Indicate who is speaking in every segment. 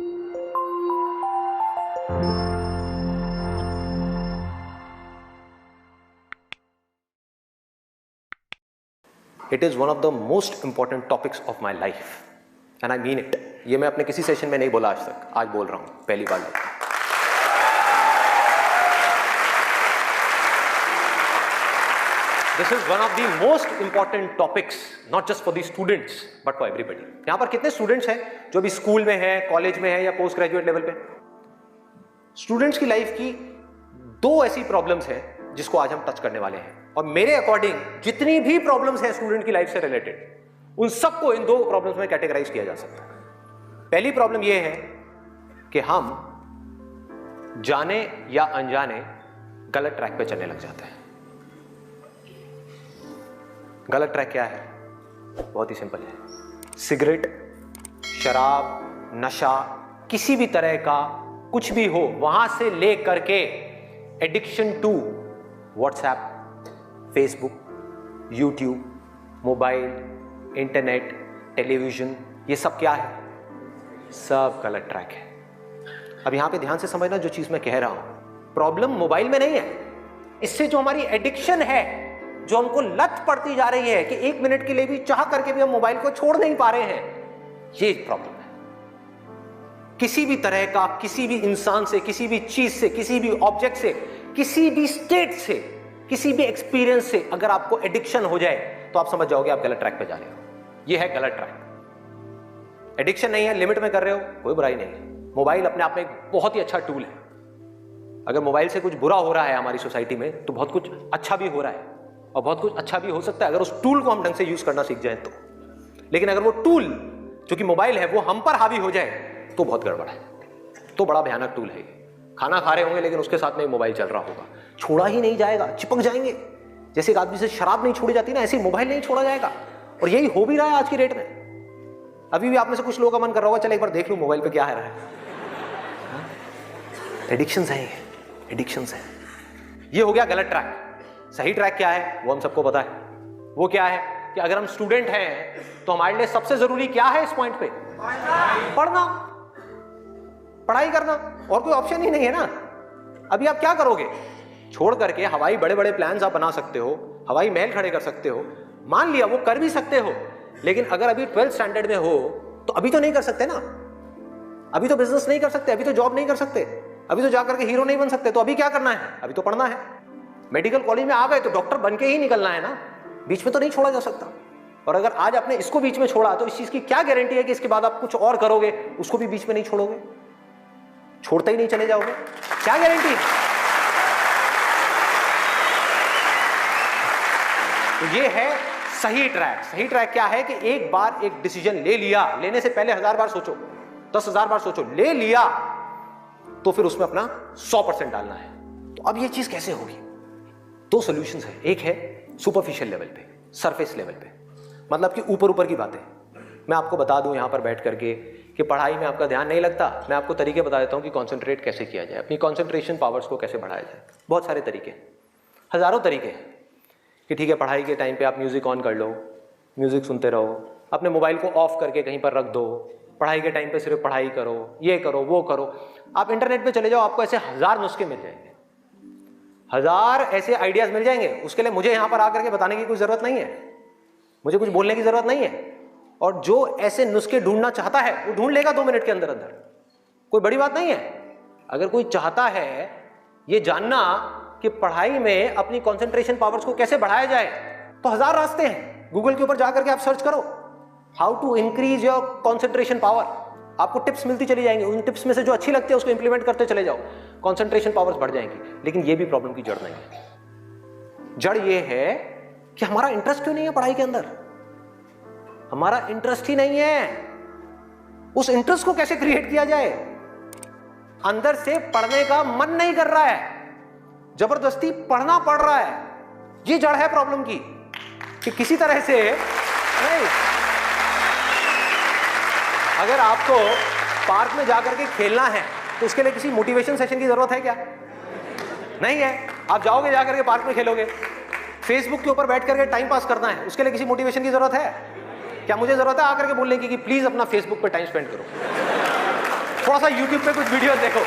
Speaker 1: It is one of the most important topics of my life and I mean it. ये मैं अपने किसी session में नहीं बोला आज तक, आज बोल रहा हूँ पहली बार। This is one of the most important topics, not just for the students, but for everybody. यहाँ पर कितने स्टूडेंट्स हैं जो अभी स्कूल में हैं, कॉलेज में हैं या पोस्ट ग्रेजुएट लेवल पे? स्टूडेंट्स की लाइफ की दो ऐसी प्रॉब्लम्स हैं जिसको आज हम टच करने वाले हैं, और मेरे अकॉर्डिंग जितनी भी प्रॉब्लम्स हैं स्टूडेंट की लाइफ से रिलेटेड, उन सबको इन दो प्रॉब्लम्स में कैटेगराइज किया जा सकता है। पहली प्रॉब्लम यह है कि हम जाने या अनजाने गलत ट्रैक पे चलने लग जाते हैं। गलत ट्रैक क्या है? बहुत ही सिंपल है। सिगरेट, शराब, नशा, किसी भी तरह का कुछ भी हो, वहां से ले करके addiction to WhatsApp, Facebook, YouTube, mobile, internet, television, ये सब क्या है? सब गलत ट्रैक है। अब यहां पे ध्यान से समझना जो चीज मैं कह रहा हूं। प्रॉब्लम मोबाइल में नहीं है, इससे जो हमारी एडिक्शन है, जो हमको लत पड़ती जा रही है कि एक मिनट के लिए भी चाह करके भी हम मोबाइल को छोड़ नहीं पा रहे हैं, ये प्रॉब्लम है। किसी भी तरह का, किसी भी इंसान से, किसी भी चीज से, किसी भी ऑब्जेक्ट से, किसी भी स्टेट से, किसी भी एक्सपीरियंस से अगर आपको एडिक्शन हो जाए तो आप समझ जाओगे आप गलत ट्रैक पे जा रहे हो। ये है गलत ट्रैक। एडिक्शन नहीं है, लिमिट में कर रहे हो, कोई बुराई नहीं है। मोबाइल अपने आप में एक बहुत ही अच्छा टूल है। अगर मोबाइल से कुछ बुरा हो रहा है हमारी सोसाइटी में, तो बहुत कुछ अच्छा भी हो रहा है और बहुत कुछ अच्छा भी हो सकता है अगर उस टूल को हम ढंग से यूज करना सीख जाए तो। लेकिन अगर वो टूल जो कि मोबाइल है वो हम पर हावी हो जाए तो बहुत गड़बड़ है, तो बड़ा भयानक टूल है। खाना खा रहे होंगे लेकिन उसके साथ में मोबाइल चल रहा होगा, छोड़ा ही नहीं जाएगा, चिपक जाएंगे। जैसे एक आदमी से शराब नहीं छोड़ी जाती ना, ऐसे मोबाइल नहीं छोड़ा जाएगा। और यही हो भी रहा है आज की डेट में। अभी भी आप में से कुछ लोगों का मन कर रहा होगा चल एक बार देख लूं मोबाइल पे क्या है रहा है। एडिक्शंस है, एडिक्शंस है। ये हो गया गलत ट्रैक। सही ट्रैक क्या है वो हम सबको पता है। वो क्या है कि अगर हम स्टूडेंट हैं तो हमारे लिए सबसे जरूरी क्या है इस पॉइंट पे? पढ़ना, पढ़ाई करना, और कोई ऑप्शन ही नहीं है ना। अभी आप क्या करोगे? छोड़ करके हवाई बड़े बड़े प्लान्स आप बना सकते हो, हवाई महल खड़े कर सकते हो, मान लिया वो कर भी सकते हो, लेकिन अगर अभी 12th स्टैंडर्ड में हो तो अभी तो नहीं कर सकते ना। अभी तो बिजनेस नहीं कर सकते, अभी तो जॉब नहीं कर सकते, अभी तो जाकर के हीरो नहीं बन सकते। तो अभी क्या करना है? अभी तो पढ़ना है। मेडिकल कॉलेज में आ गए तो डॉक्टर बन के ही निकलना है ना, बीच में तो नहीं छोड़ा जा सकता। और अगर आज आपने इसको बीच में छोड़ा तो इस चीज की क्या गारंटी है कि इसके बाद आप कुछ और करोगे उसको भी बीच में नहीं छोड़ोगे, छोड़ते ही नहीं चले जाओगे? क्या गारंटी है? तो ये है सही ट्रैक। सही ट्रैक क्या है कि एक बार एक डिसीजन ले लिया, लेने से पहले 1000 बार सोचो, 10,000 बार सोचो, ले लिया तो फिर उसमें अपना 100% डालना है। तो अब ये चीज कैसे होगी? दो सॉल्यूशंस है। एक है सुपरफिशियल लेवल पे, सरफेस लेवल पे, मतलब कि ऊपर ऊपर की बातें। मैं आपको बता दूं यहां पर बैठ करके कि पढ़ाई में आपका ध्यान नहीं लगता, मैं आपको तरीके बता देता हूं कि कंसंट्रेट कैसे किया जाए, अपनी कंसंट्रेशन पावर्स को कैसे बढ़ाया जाए। बहुत सारे तरीके, हजारों तरीके हैं कि ठीक है पढ़ाई के टाइम पे आप म्यूजिक ऑन कर लो, म्यूजिक सुनते रहो, अपने मोबाइल को ऑफ करके कहीं पर रख दो, पढ़ाई के टाइम पे सिर्फ पढ़ाई करो, ये करो वो करो। आप इंटरनेट पे चले जाओ, आपको ऐसे 1000 नुस्खे मिल जाएंगे, 1000 ऐसे आइडियाज मिल जाएंगे। उसके लिए मुझे यहां पर आकर के बताने की कोई जरूरत नहीं है, मुझे कुछ बोलने की जरूरत नहीं है। और जो ऐसे नुस्खे ढूंढना चाहता है वो ढूंढ लेगा 2 मिनट के अंदर अंदर, कोई बड़ी बात नहीं है। अगर कोई चाहता है ये जानना कि पढ़ाई में अपनी कंसंट्रेशन पावर्स को कैसे बढ़ाया जाए, तो 1000 रास्ते हैं। गूगल के ऊपर जाकर के आप सर्च करो how to increase your concentration power, आपको टिप्स मिलती चली जाएंगी। उन टिप्स में से जो अच्छी लगती है उसको इंप्लीमेंट करते चले जाओ, कंसंट्रेशन पावर्स बढ़ जाएंगी। लेकिन ये भी प्रॉब्लम की जड़ नहीं है। जड़ ये है कि हमारा इंटरेस्ट क्यों नहीं है पढ़ाई के अंदर? हमारा इंटरेस्ट ही नहीं है। उस इंटरेस्ट को कैसे क्रिएट किया जाए? अंदर से पढ़ने का मन नहीं कर रहा है, जबरदस्ती पढ़ना पड़ रहा है। ये जड़ है प्रॉब्लम की कि किसी तरह से नहीं। अगर आपको पार्क में जाकर के खेलना है तो उसके लिए किसी मोटिवेशन सेशन की जरूरत है क्या? नहीं है। आप जाओगे जाकर के पार्क में खेलोगे। फेसबुक के ऊपर बैठ करके टाइम पास करना है, उसके लिए किसी मोटिवेशन की जरूरत है क्या? मुझे जरूरत है आकर के बोलने की कि प्लीज अपना फेसबुक पे टाइम स्पेंड करो? थोड़ा सा यूट्यूब पे कुछ वीडियो देखो,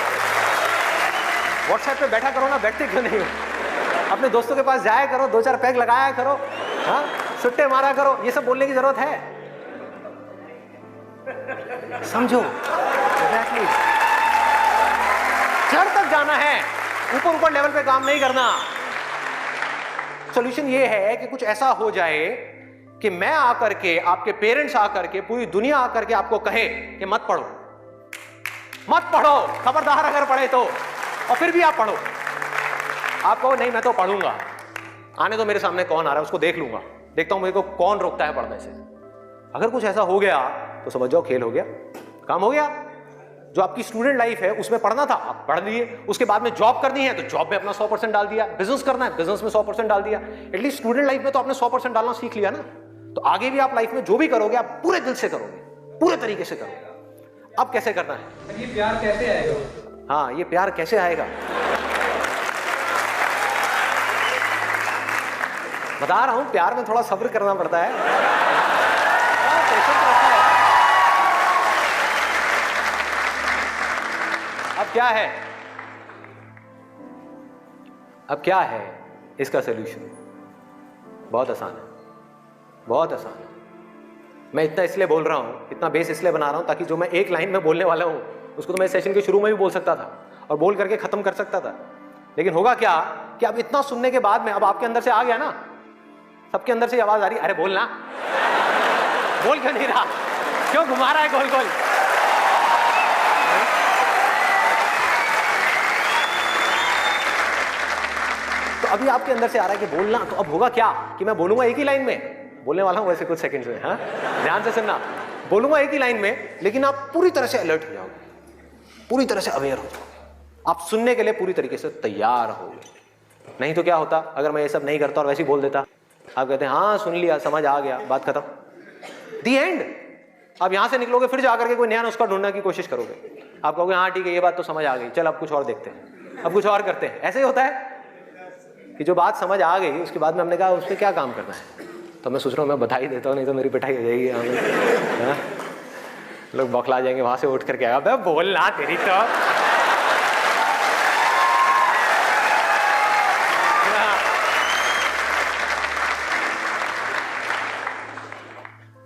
Speaker 1: व्हाट्सएप पे बैठा करो ना, बैठते क्यों नहीं हो? अपने दोस्तों के पास जाया करो, 2-4 पैग लगाया करो, हाँ, सुट्टे मारा करो। ये सब बोलने की जरूरत है? समझो, एग्जैक्टली। जड़ तक जाना है, ऊपर ऊपर लेवल पे काम नहीं करना। सॉल्यूशन ये है कि कुछ ऐसा हो जाए कि मैं आकर के, आपके पेरेंट्स आकर के, पूरी दुनिया आकर के आपको कहे कि मत पढ़ो, मत पढ़ो, खबरदार अगर पढ़े तो, और फिर भी आप पढ़ो। आप कहो नहीं मैं तो पढ़ूंगा, आने तो मेरे सामने कौन आ रहा है उसको देख लूंगा, देखता हूं मेरे को कौन रोकता है पढ़ने से। अगर कुछ ऐसा हो गया तो समझ जाओ खेल हो गया, काम हो गया। जो आपकी स्टूडेंट लाइफ है उसमें पढ़ना था, आप पढ़ लिए। उसके बाद में जॉब करनी है तो जॉब में अपना 100% डाल दिया। बिजनेस करना है, बिजनेस में 100% डाल दिया। एटलीस्ट स्टूडेंट लाइफ में तो आपने 100% डालना सीख लिया ना। तो आगे भी आप लाइफ में जो भी करोगे आप पूरे दिल से करोगे, पूरे तरीके से करोगे। अब कैसे करना है?
Speaker 2: ये प्यार कैसे आएगा?
Speaker 1: हाँ, ये प्यार कैसे आएगा बता रहा हूं। प्यार में थोड़ा सब्र करना पड़ता है, पेशेंस रखना है। अब क्या है, अब क्या है इसका सलूशन? बहुत आसान है, बहुत आसान है। मैं इतना इसलिए बोल रहा हूं, इतना बेस इसलिए बना रहा हूं ताकि जो मैं एक लाइन में बोलने वाला हूं उसको तो मैं सेशन के शुरू में भी बोल सकता था और बोल करके खत्म कर सकता था। लेकिन होगा क्या कि अब इतना सुनने के बाद में अब आपके अंदर से आ गया ना, सबके अंदर से आवाज आ रही, अरे बोलना, बोल क्यों नहीं रहा, क्यों घुमा रहा है गोल गोल? तो अभी आपके अंदर से आ रहा है कि बोलना। तो अब होगा क्या कि मैं बोलूंगा एक ही लाइन में, बोलने वाला हूं वैसे कुछ सेकंड्स में, हाँ ध्यान से सुनना। बोलूंगा एक ही लाइन में, लेकिन आप पूरी तरह से अलर्ट हो जाओगे, पूरी तरह से अवेयर हो जाओगे, आप सुनने के लिए पूरी तरीके से तैयार होगे। नहीं तो क्या होता अगर मैं ये सब नहीं करता और वैसे ही बोल देता? आप कहते हैं हाँ सुन लिया, समझ आ गया, बात खत्म, दी एंड। अब यहां से निकलोगे फिर जाकर के कोई नया नुस्खा ढूंढने की कोशिश करोगे। आप कहोगे हाँ ठीक है ये बात तो समझ आ गई, चल अब कुछ और देखते हैं, अब कुछ और करते हैं। ऐसे ही होता है कि जो बात समझ आ गई उसके बाद में हमने कहा उसमें क्या काम करना है। तो मैं सोच रहा हूँ मैं बधाई देता हूँ, नहीं तो मेरी पिटाई हो जाएगी यहाँ में, लोग बौखला जाएंगे वहां से उठ करके आएगा, बे बोलना तेरी तो।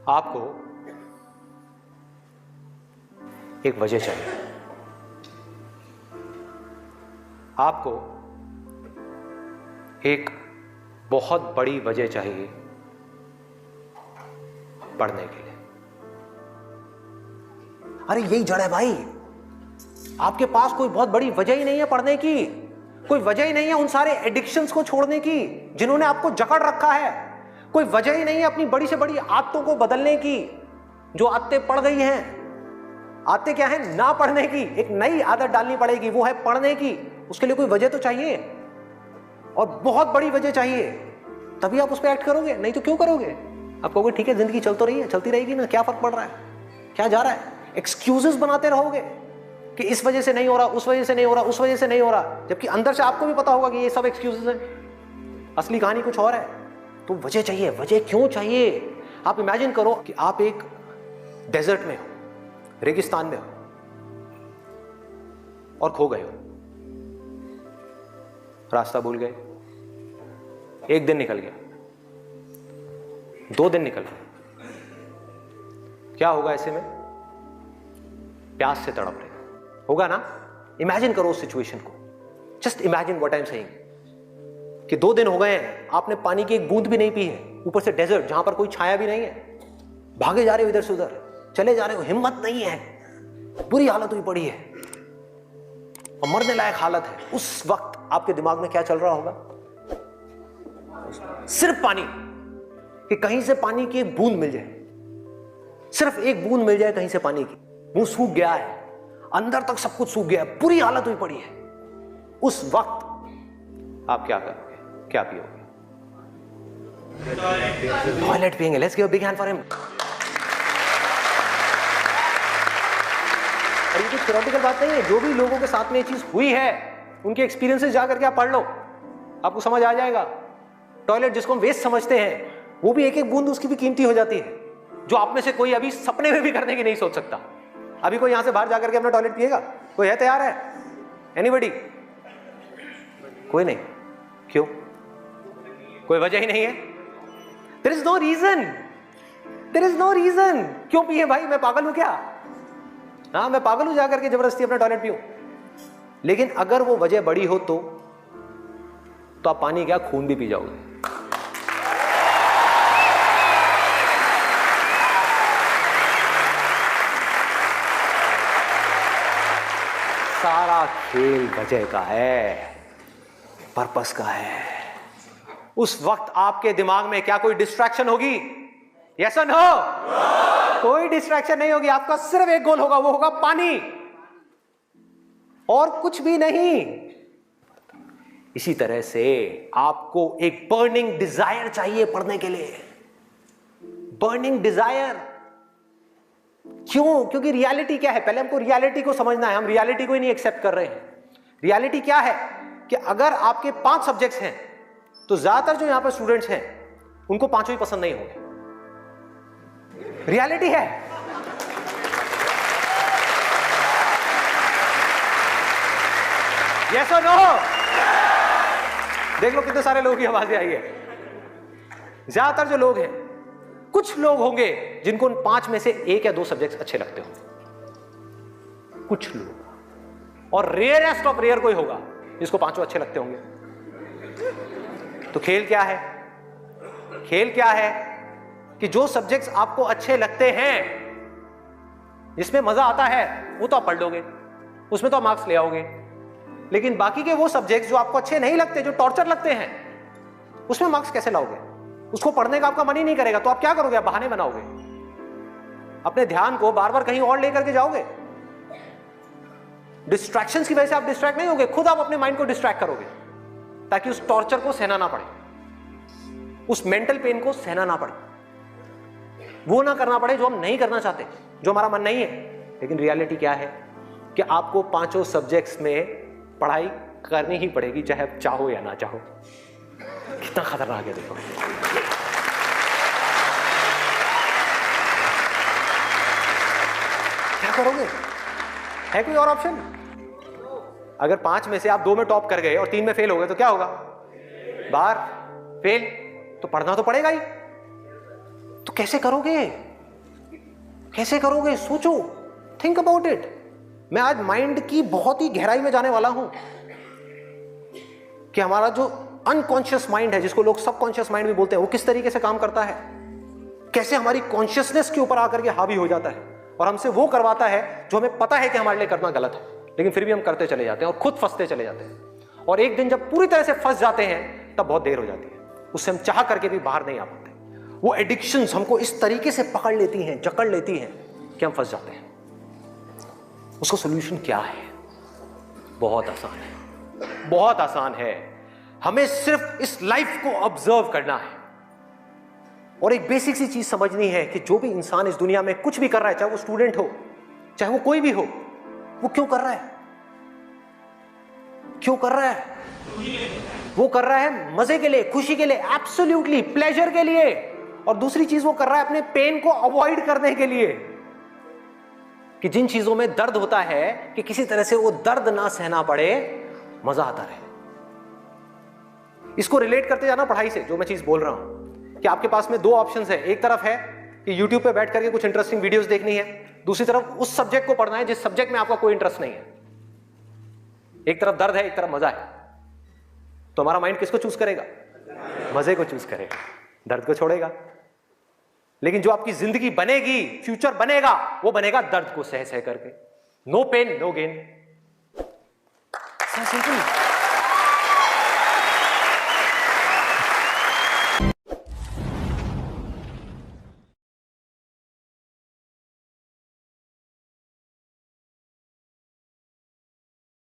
Speaker 1: आपको एक वजह चाहिए, आपको एक बहुत बड़ी वजह चाहिए पढ़ने के लिए। अरे यही जड़ है भाई, आपके पास कोई बहुत बड़ी वजह ही नहीं है पढ़ने की, कोई वजह ही नहीं है उन सारे एडिक्शंस को छोड़ने की जिन्होंने आपको जकड़ रखा है, कोई वजह ही नहीं है अपनी बड़ी से बड़ी आदतों को बदलने की जो आदतें पड़ गई हैं। आदतें क्या है? ना पढ़ने की। एक नई आदत डालनी पड़ेगी, वो है पढ़ने की। उसके लिए कोई वजह तो चाहिए, और बहुत बड़ी वजह चाहिए, तभी आप उस पर एक्ट करोगे, नहीं तो क्यों करोगे? आप कहोगे ठीक है जिंदगी चल तो रही है, चलती रहेगी ना, क्या फर्क पड़ रहा है, क्या जा रहा है? एक्सक्यूजेस बनाते रहोगे कि इस वजह से नहीं हो रहा, उस वजह से नहीं हो रहा, उस वजह से नहीं हो रहा, जबकि अंदर से आपको भी पता होगा कि ये सब एक्सक्यूजेस हैं, असली कहानी कुछ और है। तो वजह चाहिए। वजह क्यों चाहिए? आप इमेजिन करो कि आप एक डेजर्ट में हो, रेगिस्तान में हो और खो गए हो, रास्ता भूल गए, एक दिन निकल गया, 2 दिन निकल गए, क्या होगा ऐसे में? प्यास से तड़प रहे होगा ना? इमेजिन करो उस सिचुएशन को, just imagine what I am saying कि 2 दिन हो गए हैं, आपने पानी की एक बूंद भी नहीं पी है, ऊपर से डेजर्ट जहां पर कोई छाया भी नहीं है, भागे जा रहे हो इधर से उधर, चले जा रहे हो, हिम्मत नहीं है, बुरी हालत हुई पड़ी है और मरने लायक हालत है। उस वक्त आपके दिमाग में क्या चल रहा होगा? सिर्फ पानी, कि कहीं से पानी की एक बूंद मिल जाए, सिर्फ एक बूंद मिल जाए कहीं से पानी की। मुंह सूख गया है, अंदर तक सब कुछ सूख गया है, बुरी हालत हुई पड़ी है। उस वक्त आप क्या करोगे? क्या पियोगे? टॉयलेट पिएंगे। Let's give a big hand for him. और ये कुछ थ्योरेटिकल बात नहीं है, जो भी लोगों के साथ में ये चीज हुई है उनके एक्सपीरियंसेस जाकर के आप पढ़ लो, आपको समझ आ जाएगा। टॉयलेट जिसको हम वेस्ट समझते हैं, वो भी एक एक बूंद उसकी भी कीमती हो जाती है, जो आप में से कोई अभी सपने में भी करने की नहीं सोच सकता। अभी कोई यहां से बाहर जाकर के अपना टॉयलेट पिएगा? कोई है तैयार है? एनीबडी? कोई नहीं। क्यों? कोई वजह ही नहीं है। There is no reason, there is no reason. क्यों पिए भाई? मैं पागल हूं क्या? हाँ, मैं पागल हूं जाकर के जबरदस्ती अपना टॉयलेट पीऊं? लेकिन अगर वो वजह बड़ी हो तो आप पानी क्या, खून भी पी जाओगे। सारा खेल वजह का है, पर्पस का है। उस वक्त आपके दिमाग में क्या कोई डिस्ट्रैक्शन होगी? यस और नो? कोई डिस्ट्रैक्शन नहीं होगी। आपका सिर्फ एक गोल होगा, वो होगा पानी, और कुछ भी नहीं। इसी तरह से आपको एक बर्निंग डिजायर चाहिए पढ़ने के लिए। बर्निंग डिजायर क्यों? क्योंकि रियलिटी क्या है? पहले हमको रियलिटी को समझना है। हम रियलिटी को ही नहीं एक्सेप्ट कर रहे हैं। रियलिटी क्या है कि अगर आपके 5 सब्जेक्ट्स हैं तो ज्यादातर जो यहां पर स्टूडेंट्स हैं उनको 5 ही पसंद नहीं होंगे। रियलिटी है। यस और नो? देख लो कितने सारे लोगों की आवाजें आई है। ज्यादातर जो लोग हैं, कुछ लोग होंगे जिनको उन 5 में से 1 या 2 सब्जेक्ट्स अच्छे लगते हो, कुछ लोग, और रेयरेस्ट ऑफ रेयर कोई होगा जिसको 5 अच्छे लगते होंगे। तो खेल क्या है? खेल क्या है कि जो सब्जेक्ट्स आपको अच्छे लगते हैं, जिसमें मजा आता है, वो तो आप पढ़ लोगे, उसमें तो आप मार्क्स ले आओगे। लेकिन बाकी के वो सब्जेक्ट्स जो आपको अच्छे नहीं लगते, जो टॉर्चर लगते हैं, उसमें मार्क्स कैसे लाओगे? उसको पढ़ने का आपका मन ही नहीं करेगा, तो आप क्या करोगे? आप बहाने बनाओगे, अपने ध्यान को बार बार कहीं और लेकर के जाओगे। डिस्ट्रैक्शंस की वजह से आप डिस्ट्रैक्ट नहीं होगे, खुद आप अपने माइंड को डिस्ट्रैक्ट करोगे ताकि उस टॉर्चर को सहना ना पड़े, उस मेंटल पेन को सहना ना पड़े, वो ना करना पड़े जो हम नहीं करना चाहते, जो हमारा मन नहीं है। लेकिन रियलिटी क्या है कि आपको 5 सब्जेक्ट्स में पढ़ाई करनी ही पड़ेगी, चाहे आप चाहो या ना चाहो। कितना खतरनाक है देखो। क्या करोगे? है कोई और ऑप्शन? अगर 5 में से आप 2 में टॉप कर गए और 3 में फेल हो गए तो क्या होगा? बाहर, फेल। तो पढ़ना तो पड़ेगा ही। तो कैसे करोगे? कैसे करोगे? सोचो, थिंक अबाउट इट। मैं आज माइंड की बहुत ही गहराई में जाने वाला हूं कि हमारा जो अनकॉन्शियस माइंड है, जिसको लोग सबकॉन्शियस माइंड भी बोलते हैं, वो किस तरीके से काम करता है, कैसे हमारी कॉन्शियसनेस के ऊपर आकर के हावी हो जाता है और हमसे वो करवाता है जो हमें पता है कि हमारे लिए करना गलत है, लेकिन फिर भी हम करते चले जाते हैं और खुद फंसते चले जाते हैं। और एक दिन जब पूरी तरह से फंस जाते हैं तब बहुत देर हो जाती है, उससे हम चाह करके भी बाहर नहीं आ पाते। वो एडिक्शंस हमको इस तरीके से पकड़ लेती हैं, जकड़ लेती हैं कि हम फंस जाते हैं। उसका सॉल्यूशन क्या है? बहुत आसान है, बहुत आसान है। हमें सिर्फ इस लाइफ को ऑब्जर्व करना है और एक बेसिक सी चीज समझनी है कि जो भी इंसान इस दुनिया में कुछ भी कर रहा है, चाहे वो स्टूडेंट हो, चाहे वो कोई भी हो, वो क्यों कर रहा है? क्यों कर रहा है? वो कर रहा है मजे के लिए, खुशी के लिए, एब्सोल्युटली प्लेजर के लिए। और दूसरी चीज वो कर रहा है अपने पेन को अवॉइड करने के लिए, कि जिन चीजों में दर्द होता है कि किसी तरह से वो दर्द ना सहना पड़े, मजा आता रहे। इसको रिलेट करते जाना पढ़ाई से, जो मैं चीज बोल रहा हूं कि आपके पास में 2 ऑप्शंस है। एक तरफ है कि YouTube पे बैठ करके कुछ इंटरेस्टिंग वीडियोस देखनी है, दूसरी तरफ उस सब्जेक्ट को पढ़ना है जिस सब्जेक्ट में आपका कोई इंटरेस्ट नहीं है। एक तरफ दर्द है, एक तरफ मजा है, तो हमारा माइंड किसको चूज करेगा? मजे को चूज करेगा, दर्द को छोड़ेगा। लेकिन जो आपकी जिंदगी बनेगी, फ्यूचर बनेगा, वो बनेगा दर्द को सह सह करके। No pain no gain. Simple.